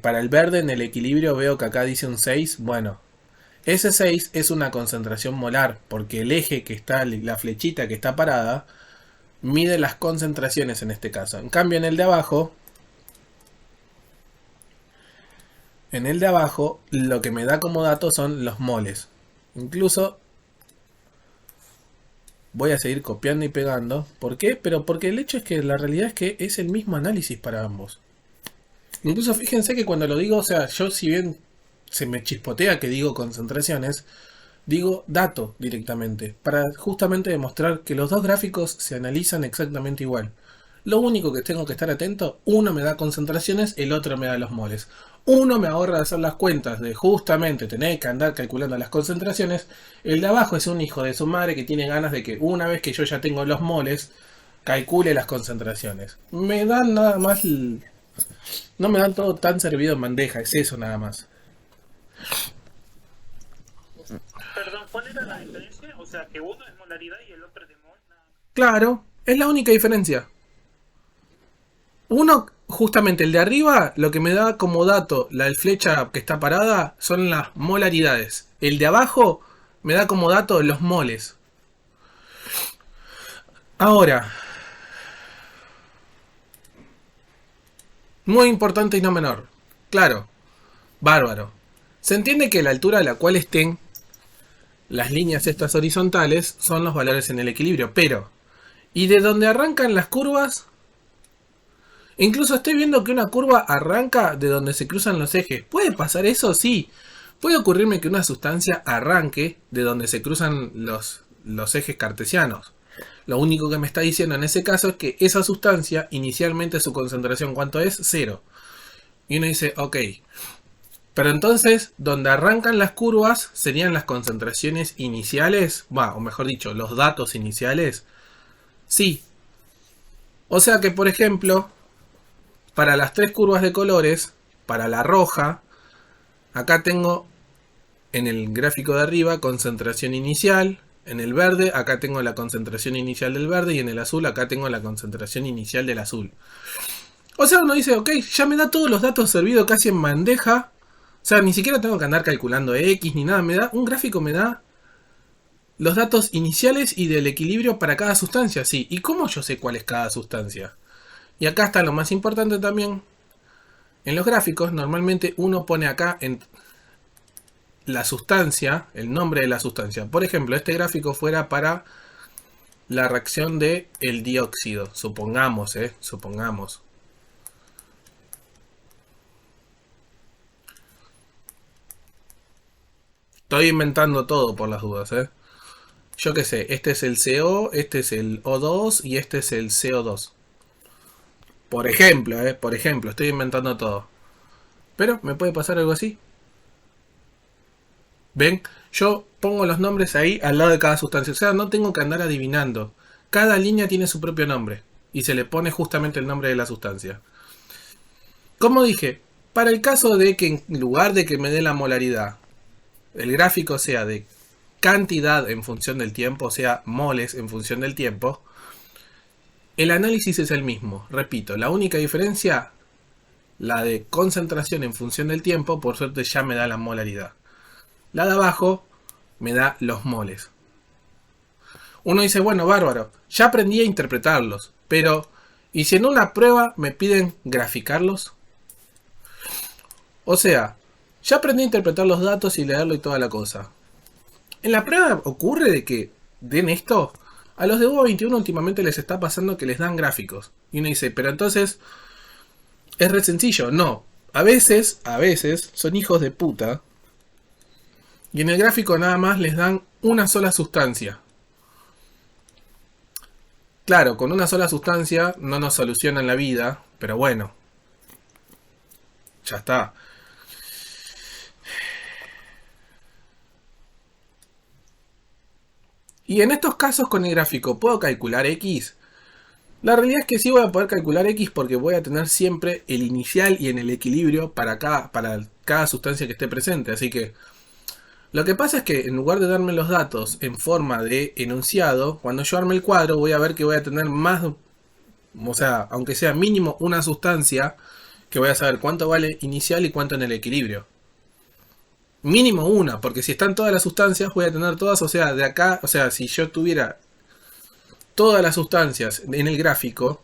Para el verde en el equilibrio veo que acá dice un 6. Bueno, ese 6 es una concentración molar, porque el eje que está, la flechita que está parada, mide las concentraciones en este caso. En cambio, en el de abajo, lo que me da como dato son los moles. Incluso voy a seguir copiando y pegando. ¿Por qué? Pero porque el hecho es que la realidad es que es el mismo análisis para ambos. Incluso fíjense que cuando lo digo, o sea, yo si bien se me chispotea que digo concentraciones, digo dato directamente, para justamente demostrar que los dos gráficos se analizan exactamente igual. Lo único que tengo que estar atento, uno me da concentraciones, el otro me da los moles. Uno me ahorra de hacer las cuentas de justamente tener que andar calculando las concentraciones. El de abajo es un hijo de su madre que tiene ganas de que una vez que yo ya tengo los moles, calcule las concentraciones. Me dan nada más... No me dan todo tan servido en bandeja, es eso nada más. Perdón, ¿cuál era la diferencia? O sea, que uno es molaridad y el otro es de mol. Nada más. Claro, es la única diferencia. Uno, justamente el de arriba, lo que me da como dato la flecha que está parada son las molaridades. El de abajo me da como dato los moles. Ahora, muy importante y no menor. Claro, bárbaro. Se entiende que la altura a la cual estén las líneas estas horizontales son los valores en el equilibrio, pero ¿y de dónde arrancan las curvas? Incluso estoy viendo que una curva arranca de donde se cruzan los ejes. ¿Puede pasar eso? Sí. Puede ocurrirme que una sustancia arranque de donde se cruzan los ejes cartesianos. Lo único que me está diciendo en ese caso es que esa sustancia, inicialmente su concentración, ¿cuánto es? 0. Y uno dice, ok. Pero entonces, donde arrancan las curvas serían las concentraciones iniciales, o mejor dicho, los datos iniciales. Sí. O sea que, por ejemplo, para las tres curvas de colores, para la roja, acá tengo en el gráfico de arriba concentración inicial. En el verde, acá tengo la concentración inicial del verde. Y en el azul, acá tengo la concentración inicial del azul. O sea, uno dice, ok, ya me da todos los datos servidos casi en bandeja. O sea, ni siquiera tengo que andar calculando X ni nada. Me da un gráfico, me da los datos iniciales y del equilibrio para cada sustancia. Sí, ¿y cómo yo sé cuál es cada sustancia? Y acá está lo más importante también. En los gráficos, normalmente uno pone acá en la sustancia, el nombre de la sustancia. Por ejemplo, este gráfico fuera para la reacción de el dióxido. Supongamos, supongamos. Estoy inventando todo por las dudas, Yo qué sé, este es el CO, este es el O2 y este es el CO2. Por ejemplo, estoy inventando todo. Pero me puede pasar algo así. ¿Ven? Yo pongo los nombres ahí al lado de cada sustancia. O sea, no tengo que andar adivinando. Cada línea tiene su propio nombre. Y se le pone justamente el nombre de la sustancia. Como dije, para el caso de que en lugar de que me dé la molaridad, el gráfico sea de cantidad en función del tiempo, o sea, moles en función del tiempo, el análisis es el mismo. Repito, la única diferencia, la de concentración en función del tiempo, por suerte ya me da la molaridad. La de abajo me da los moles. Uno dice, bueno, bárbaro, ya aprendí a interpretarlos, pero ¿y si en una prueba me piden graficarlos? O sea, ya aprendí a interpretar los datos y leerlo y toda la cosa. En la prueba ocurre de que den esto. A los de UBA 21 últimamente les está pasando que les dan gráficos. Y uno dice, pero entonces es re sencillo. No, a veces son hijos de puta. Y en el gráfico nada más les dan una sola sustancia. Claro, con una sola sustancia no nos solucionan la vida, pero bueno. Ya está. Y en estos casos con el gráfico, ¿puedo calcular X? La realidad es que sí voy a poder calcular X porque voy a tener siempre el inicial y en el equilibrio para cada sustancia que esté presente. Así que lo que pasa es que en lugar de darme los datos en forma de enunciado, cuando yo arme el cuadro voy a ver que voy a tener más, o sea, aunque sea mínimo una sustancia, que voy a saber cuánto vale inicial y cuánto en el equilibrio. Mínimo una, porque si están todas las sustancias voy a tener todas, o sea, de acá, o sea, si yo tuviera todas las sustancias en el gráfico,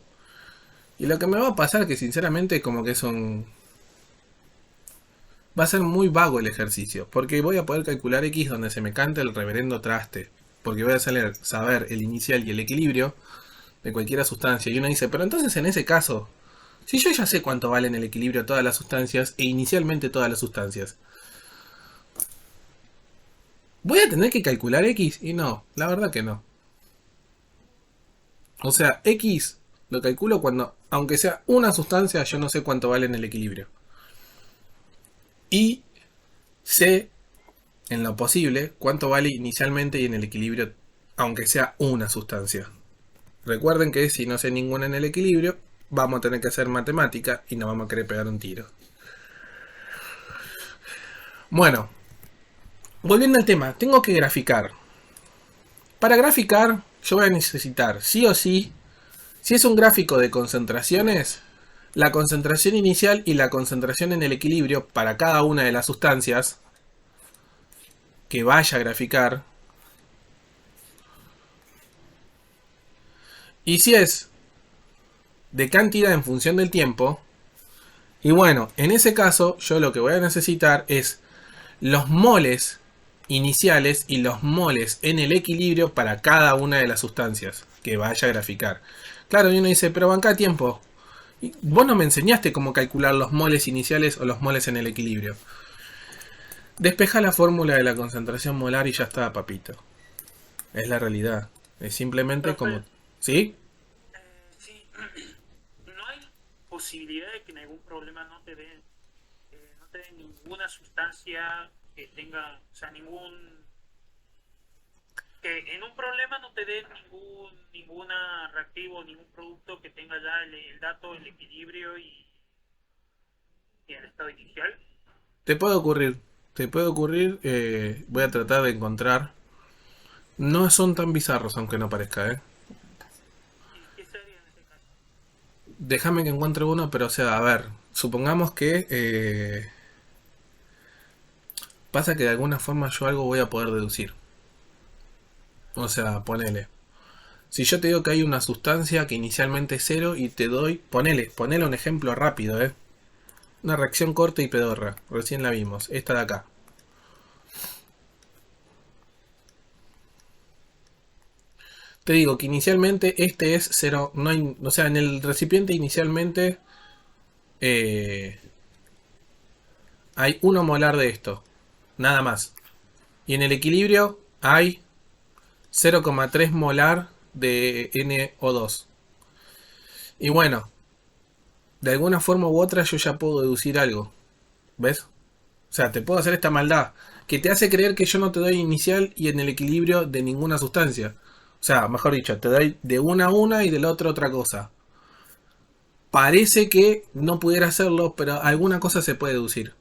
y lo que me va a pasar que sinceramente como que va a ser muy vago el ejercicio, porque voy a poder calcular X donde se me cante el reverendo traste, porque voy a saber el inicial y el equilibrio de cualquier sustancia, y uno dice, pero entonces en ese caso, si yo ya sé cuánto valen el equilibrio todas las sustancias e inicialmente todas las sustancias, ¿voy a tener que calcular X? Y no, la verdad que no. O sea, X lo calculo cuando, aunque sea una sustancia, yo no sé cuánto vale en el equilibrio. Y sé, en lo posible, cuánto vale inicialmente y en el equilibrio, aunque sea una sustancia. Recuerden que si no sé ninguna en el equilibrio, vamos a tener que hacer matemática y nos vamos a querer pegar un tiro. Bueno, volviendo al tema, tengo que graficar. Para graficar, yo voy a necesitar, sí o sí, si es un gráfico de concentraciones, la concentración inicial y la concentración en el equilibrio para cada una de las sustancias que vaya a graficar. Y si es de cantidad en función del tiempo, y bueno, en ese caso yo lo que voy a necesitar es los moles iniciales y los moles en el equilibrio para cada una de las sustancias que vaya a graficar. Claro, y uno dice, pero banca tiempo. Y vos no me enseñaste cómo calcular los moles iniciales o los moles en el equilibrio. Despeja la fórmula de la concentración molar y ya está, papito. Es la realidad. Es simplemente como... Profe, ¿Sí? sí, no hay posibilidad de que en algún problema no te den ninguna sustancia que tenga, o sea, que en un problema no te den ninguna reactivo, ningún producto que tenga ya el dato, el equilibrio y el estado inicial. Te puede ocurrir. Te puede ocurrir. Voy a tratar de encontrar. No son tan bizarros, aunque no parezca, ¿eh? ¿Y qué sería en ese caso? Déjame que encuentre uno, pero o sea, a ver. Supongamos que... pasa que de alguna forma yo algo voy a poder deducir. O sea, ponele. Si yo te digo que hay una sustancia que inicialmente es cero y te doy... Ponele un ejemplo rápido, ¿eh? Una reacción corta y pedorra. Recién la vimos. Esta de acá. Te digo que inicialmente este es cero. No hay, o sea, en el recipiente inicialmente eh, hay 1 molar de esto. Nada más. Y en el equilibrio hay 0,3 molar de NO2. Y bueno, de alguna forma u otra yo ya puedo deducir algo. ¿Ves? O sea, te puedo hacer esta maldad que te hace creer que yo no te doy inicial y en el equilibrio de ninguna sustancia. O sea, mejor dicho, te doy de una a una y del otro otra cosa. Parece que no pudiera hacerlo, pero alguna cosa se puede deducir.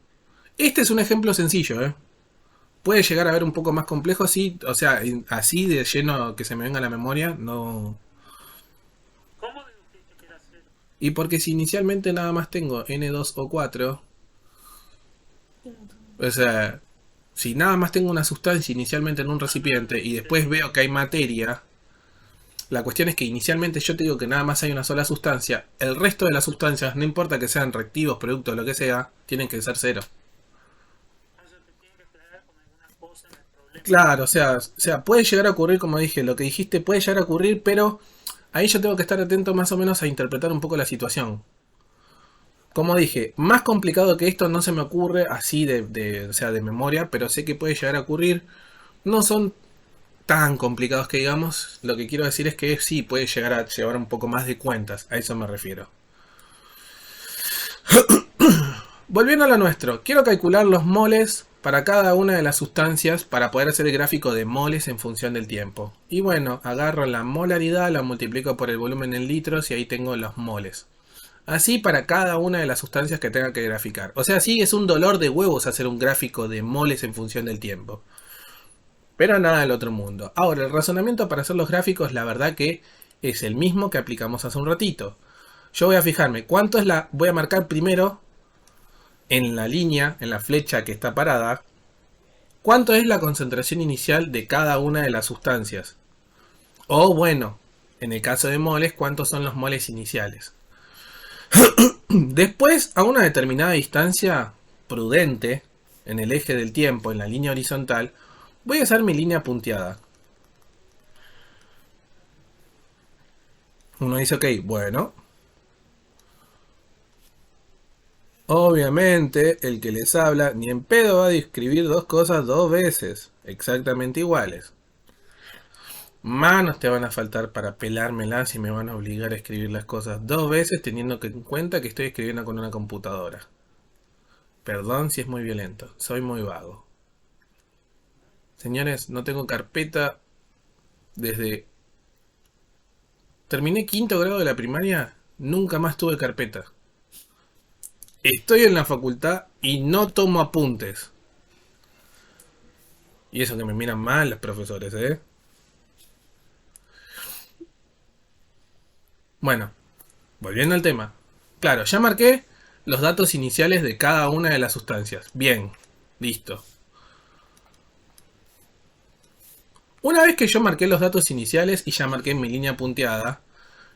Este es un ejemplo sencillo, ¿eh? Puede llegar a ver un poco más complejo, sí, o sea, así de lleno que se me venga a la memoria, no. ¿Cómo dedujiste que era cero? Y porque si inicialmente nada más tengo N2O4, o sea, si nada más tengo una sustancia inicialmente en un recipiente y después Entendí. veo que hay materia, la cuestión es que inicialmente yo te digo que nada más hay una sola sustancia, el resto de las sustancias, no importa que sean reactivos, productos, lo que sea, tienen que ser cero. O sea, te tienen que aclarar con alguna cosa en el problema. Claro, o sea, puede llegar a ocurrir, como dije, lo que dijiste puede llegar a ocurrir, pero ahí yo tengo que estar atento más o menos a interpretar un poco la situación. Como dije, más complicado que esto no se me ocurre así o sea, de memoria, pero sé que puede llegar a ocurrir. No son tan complicados que digamos. Lo que quiero decir es que sí puede llegar a llevar un poco más de cuentas. A eso me refiero. Volviendo a lo nuestro, quiero calcular los moles para cada una de las sustancias para poder hacer el gráfico de moles en función del tiempo. Y bueno, agarro la molaridad, la multiplico por el volumen en litros y ahí tengo los moles. Así para cada una de las sustancias que tenga que graficar. O sea, sí es un dolor de huevos hacer un gráfico de moles en función del tiempo. Pero nada del otro mundo. Ahora, el razonamiento para hacer los gráficos, la verdad que es el mismo que aplicamos hace un ratito. Yo voy a fijarme cuánto es la... Voy a marcar primero en la línea, en la flecha que está parada, cuánto es la concentración inicial de cada una de las sustancias. O bueno, en el caso de moles, cuántos son los moles iniciales. Después, a una determinada distancia prudente, en el eje del tiempo, en la línea horizontal, voy a hacer mi línea punteada. Uno dice, ok, bueno, obviamente el que les habla ni en pedo va a describir dos cosas dos veces, exactamente iguales. Manos te van a faltar para pelármelas y me van a obligar a escribir las cosas dos veces teniendo en cuenta que estoy escribiendo con una computadora. Perdón si es muy violento, soy muy vago. Señores, no tengo carpeta desde... Terminé quinto grado de la primaria, nunca más tuve carpeta. Estoy en la facultad y no tomo apuntes. Y eso que me miran mal los profesores, ¿eh? Bueno, volviendo al tema. Claro, ya marqué los datos iniciales de cada una de las sustancias. Bien, listo. Una vez que yo marqué los datos iniciales y ya marqué mi línea punteada,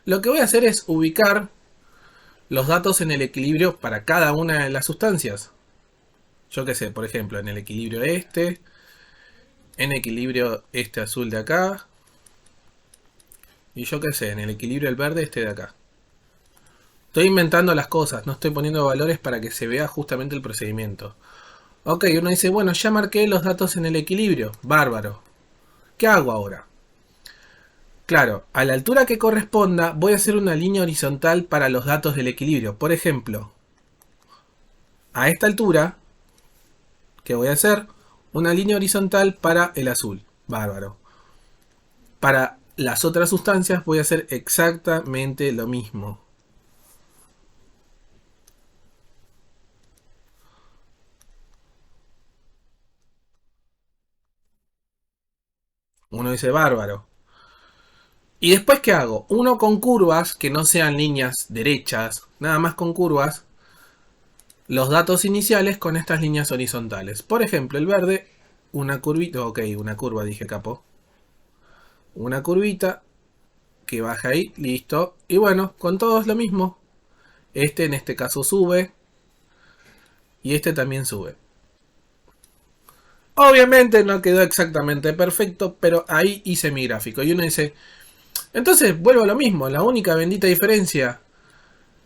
lo que voy a hacer es ubicar los datos en el equilibrio para cada una de las sustancias. Yo qué sé, por ejemplo, en el equilibrio este, en equilibrio este azul de acá, y yo qué sé, en el equilibrio el verde este de acá. Estoy inventando las cosas, no estoy poniendo valores para que se vea justamente el procedimiento. Ok, uno dice, bueno, ya marqué los datos en el equilibrio. Bárbaro. ¿Qué hago ahora? Claro, a la altura que corresponda voy a hacer una línea horizontal para los datos del equilibrio. Por ejemplo, a esta altura, ¿qué voy a hacer? Una línea horizontal para el azul. Bárbaro. Para las otras sustancias voy a hacer exactamente lo mismo. Uno dice bárbaro. ¿Y después qué hago? Uno con curvas, que no sean líneas derechas, nada más con curvas, los datos iniciales con estas líneas horizontales. Por ejemplo, el verde, una curvita, ok, una curva dije capo. Una curvita que baja ahí, listo. Y bueno, con todos lo mismo. Este en este caso sube y este también sube. Obviamente no quedó exactamente perfecto, pero ahí hice mi gráfico. Y uno dice, entonces vuelvo a lo mismo, la única bendita diferencia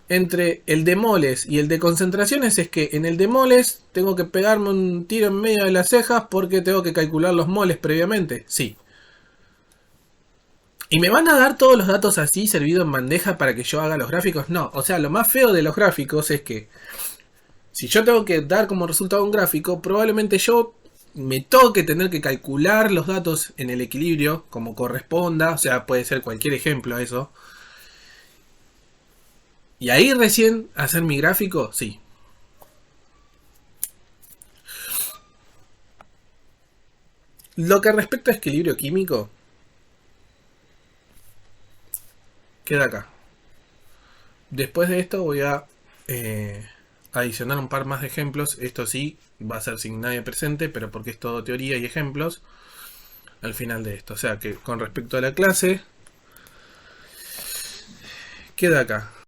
entre el de moles y el de concentraciones es que en el de moles tengo que pegarme un tiro en medio de las cejas porque tengo que calcular los moles previamente. Sí. ¿Y me van a dar todos los datos así servido en bandeja para que yo haga los gráficos? No. O sea, lo más feo de los gráficos es que si yo tengo que dar como resultado un gráfico, probablemente yo me toque tener que calcular los datos en el equilibrio como corresponda. O sea, puede ser cualquier ejemplo a eso. Y ahí recién hacer mi gráfico, sí. Lo que respecta a equilibrio químico, queda acá. Después de esto voy a adicionar un par más de ejemplos. Esto sí va a ser sin nadie presente, pero porque es todo teoría y ejemplos al final de esto. O sea que con respecto a la clase, queda acá.